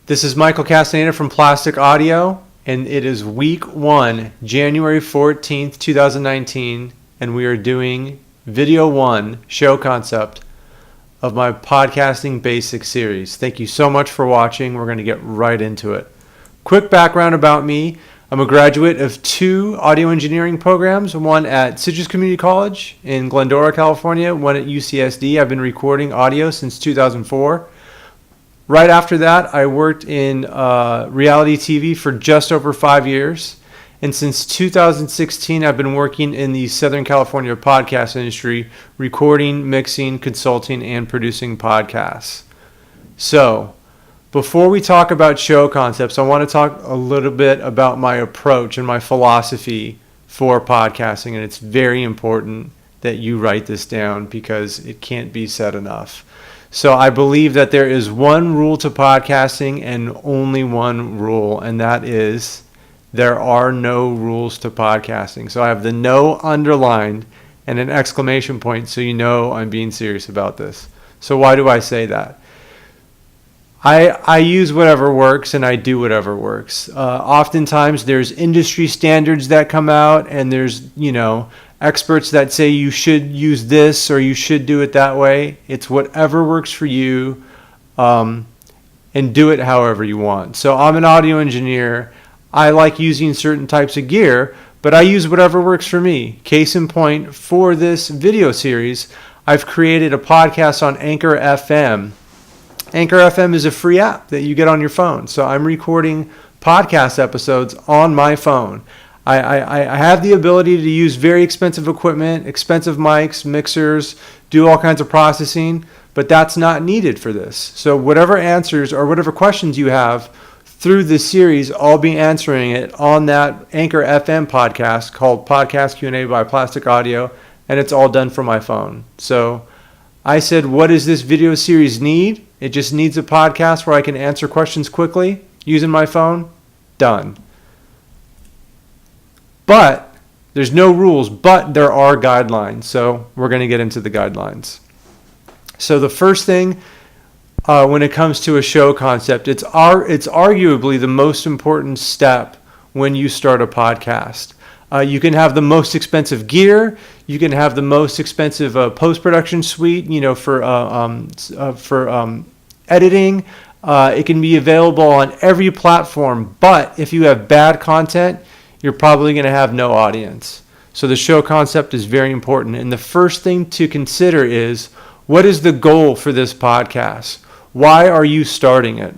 This is Michael Castaneda from plasticAudio, and it is week 1, January 14th, 2019, and we are doing video 1, show concept, of my podcasting basics series. Thank you so much for watching. We're going to get right into it. Quick background about me. I'm a graduate of 2 audio engineering programs, one at Citrus Community College in Glendora, California, one at UCSD. I've been recording audio since 2004. Right after that, I worked in reality TV for just over 5 years. And since 2016, I've been working in the Southern California podcast industry, recording, mixing, consulting, and producing podcasts. So, before we talk about show concepts, I want to talk a little bit about my approach and my philosophy for podcasting. And it's very important that you write this down because it can't be said enough. So I believe that there is one rule to podcasting and only one rule, and that is there are no rules to podcasting. So I have the no underlined and an exclamation point so you know I'm being serious about this. So why do I say that? I use whatever works and I do whatever works. Oftentimes there's industry standards that come out and there's, experts that say you should use this or you should do it that way. It's whatever works for you, and do it however you want. So I'm an audio engineer. I like using certain types of gear, but I use whatever works for me. Case in point, for this video series, I've created a podcast on Anchor FM. Anchor FM is a free app that you get on your phone. So I'm recording podcast episodes on my phone. I have the ability to use very expensive equipment, expensive mics, mixers, do all kinds of processing, but that's not needed for this. So whatever answers or whatever questions you have through this series, I'll be answering it on that Anchor FM podcast called Podcast Q&A by plasticAudio, and it's all done from my phone. So I said, what does this video series need? It just needs a podcast where I can answer questions quickly using my phone. Done. But there's no rules, but there are guidelines. So we're going to get into the guidelines. So the first thing when it comes to a show concept, it's arguably the most important step when you start a podcast. You can have the most expensive gear. You can have the most expensive post-production suite, for editing. It can be available on every platform. But if you have bad content, you're probably going to have no audience. So the show concept is very important. And the first thing to consider is, what is the goal for this podcast? Why are you starting it?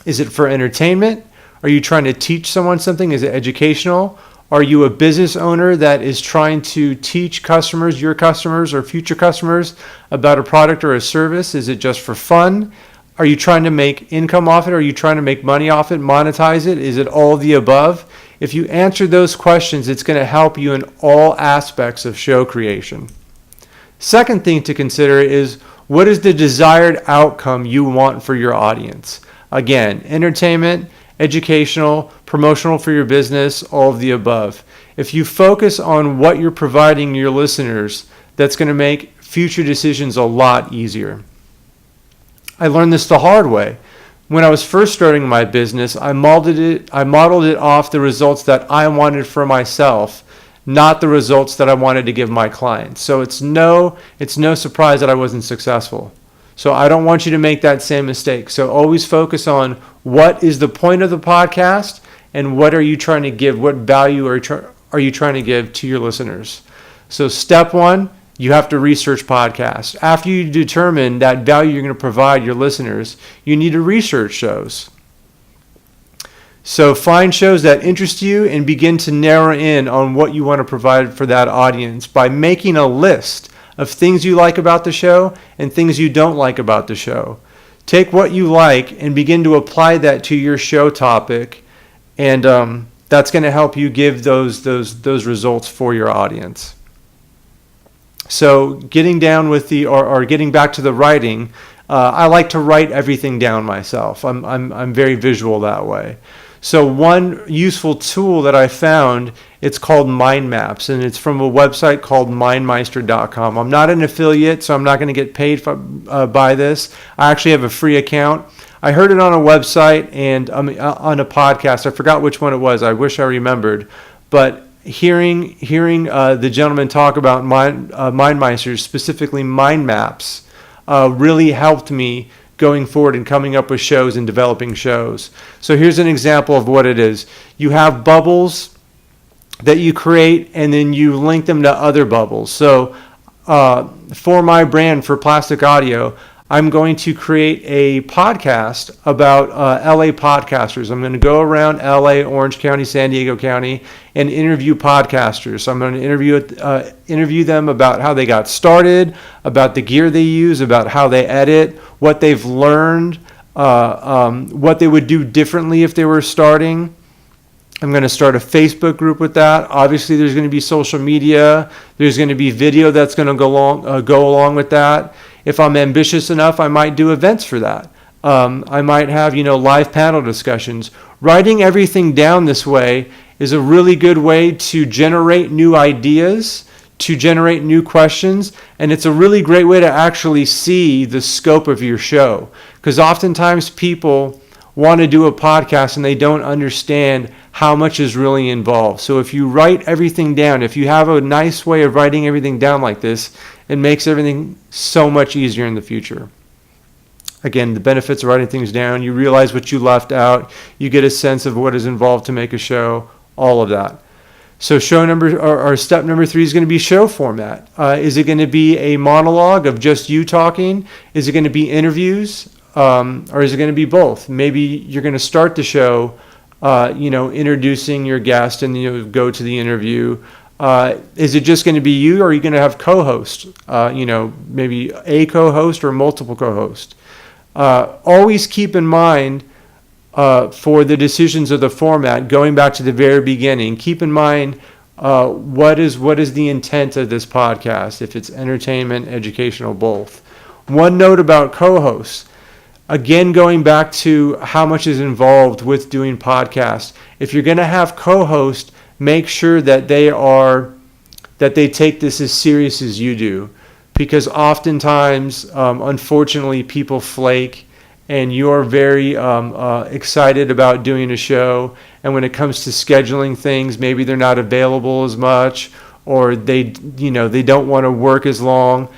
Is it for entertainment? Are you trying to teach someone something? Is it educational? Are you a business owner that is trying to teach customers, your customers or future customers, about a product or a service? Is it just for fun? Are you trying to make income off it? Are you trying to make money off it, monetize it? Is it all of the above? If you answer those questions, it's going to help you in all aspects of show creation. Second thing to consider is, what is the desired outcome you want for your audience? Again, entertainment, educational, promotional for your business, all of the above. If you focus on what you're providing your listeners, that's going to make future decisions a lot easier. I learned this the hard way. When I was first starting my business, I modeled it off the results that I wanted for myself, not the results that I wanted to give my clients. So it's no surprise that I wasn't successful. So I don't want you to make that same mistake. So always focus on what is the point of the podcast and what are you trying to give, what value are you trying to give to your listeners. So step 1, you have to research podcasts. After you determine that value you're going to provide your listeners, you need to research shows. So find shows that interest you and begin to narrow in on what you want to provide for that audience by making a list of things you like about the show and things you don't like about the show. Take what you like and begin to apply that to your show topic, and that's going to help you give those results for your audience. So getting down with getting back to the writing, I like to write everything down myself. I'm very visual that way. So one useful tool that I found, it's called Mindmaps, and it's from a website called mindmeister.com. I'm not an affiliate, so I'm not going to get paid by this. I actually have a free account. I heard it on a website and on a podcast. I forgot which one it was. I wish I remembered. But hearing the gentleman talk about Mindmeisters, specifically Mindmaps, really helped me going forward and coming up with shows and developing shows. So here's an example of what it is. You have bubbles that you create, and then you link them to other bubbles. So for my brand, for plasticAudio, I'm going to create a podcast about LA podcasters. I'm going to go around LA, Orange County, San Diego County, and interview podcasters. So I'm going to interview them about how they got started, about the gear they use, about how they edit, what they've learned, what they would do differently if they were starting. I'm going to start a Facebook group with that. Obviously, there's going to be social media. There's going to be video that's going to go along with that. If I'm ambitious enough, I might do events for that. I might have, live panel discussions. Writing everything down this way is a really good way to generate new ideas, to generate new questions, and it's a really great way to actually see the scope of your show. Because oftentimes people want to do a podcast and they don't understand how much is really involved. So if you write everything down, if you have a nice way of writing everything down like this, it makes everything so much easier in the future. Again, the benefits of writing things down, you realize what you left out, you get a sense of what is involved to make a show, all of that. So step number 3 is going to be show format. Is it going to be a monologue of just you talking? Is it going to be interviews? Or is it going to be both? Maybe you're going to start the show, introducing your guest, and then go to the interview. Is it just going to be you, or are you going to have co-hosts? Maybe a co-host or multiple co-hosts. Always keep in mind for the decisions of the format, going back to the very beginning, keep in mind what is the intent of this podcast, if it's entertainment, educational, both. One note about co-hosts. Again, going back to how much is involved with doing podcasts. If you're going to have co-hosts, make sure that they take this as serious as you do, because oftentimes, unfortunately, people flake, and you're very excited about doing a show, and when it comes to scheduling things, maybe they're not available as much, or they don't want to work as long.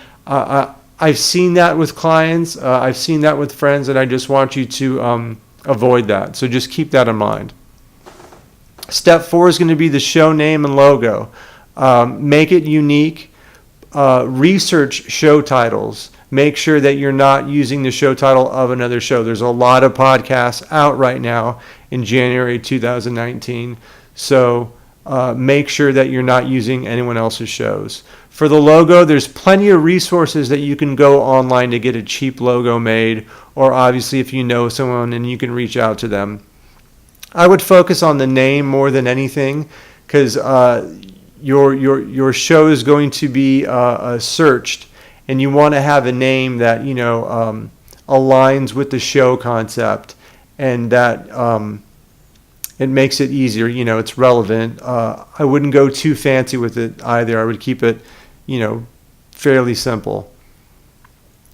I've seen that with clients. I've seen that with friends, and I just want you to avoid that. So just keep that in mind. Step 4 is going to be the show name and logo. Make it unique. Research show titles. Make sure that you're not using the show title of another show. There's a lot of podcasts out right now in January 2019. So make sure that you're not using anyone else's shows. For the logo, there's plenty of resources that you can go online to get a cheap logo made, or obviously if you know someone and you can reach out to them. I would focus on the name more than anything, because your show is going to be searched, and you want to have a name that aligns with the show concept, and that it makes it easier. It's relevant. I wouldn't go too fancy with it either. I would keep it fairly simple.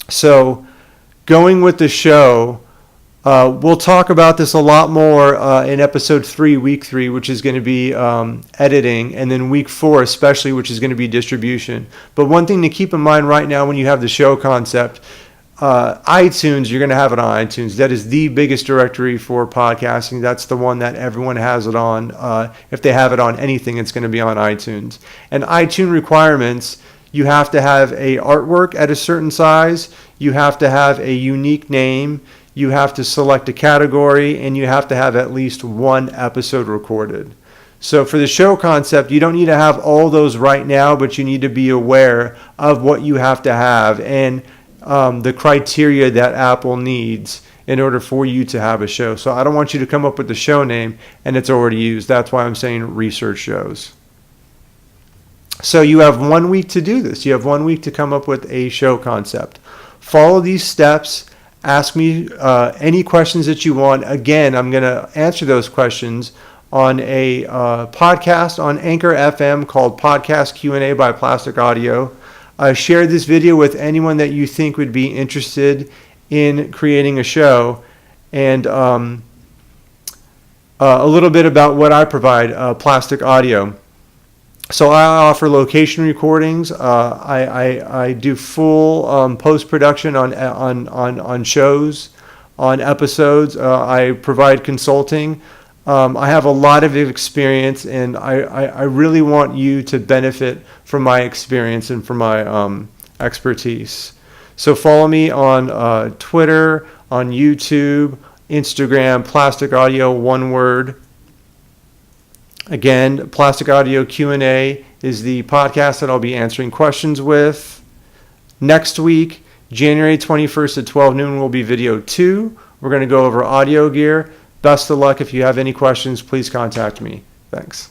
So going with the show, we'll talk about this a lot more in episode 3, week 3, which is going to be editing, and then week 4 especially, which is going to be distribution. But one thing to keep in mind right now when you have the show concept, iTunes, you're going to have it on iTunes. That is the biggest directory for podcasting. That's the one that everyone has it on. If they have it on anything, it's going to be on iTunes. And iTunes requirements, you have to have a artwork at a certain size. You have to have a unique name. You have to select a category, and you have to have at least one episode recorded. So for the show concept, you don't need to have all those right now, but you need to be aware of what you have to have and the criteria that Apple needs in order for you to have a show. So I don't want you to come up with the show name and it's already used. That's why I'm saying research shows. So you have 1 week to do this. You have 1 week to come up with a show concept. Follow these steps. Ask me any questions that you want. Again, I'm going to answer those questions on a podcast on Anchor FM called Podcast Q&A by plasticAudio. Share this video with anyone that you think would be interested in creating a show. and a little bit about what I provide, Plastic Audio. So I offer location recordings. I do full post-production on shows, on episodes. I provide consulting. I have a lot of experience, and I really want you to benefit from my experience and from my expertise. So follow me on Twitter, on YouTube, Instagram, Plastic Audio, one word. Again, Plastic Audio Q&A is the podcast that I'll be answering questions with. Next week, January 21st at 12 noon, will be video 2. We're going to go over audio gear. Best of luck. If you have any questions, please contact me. Thanks.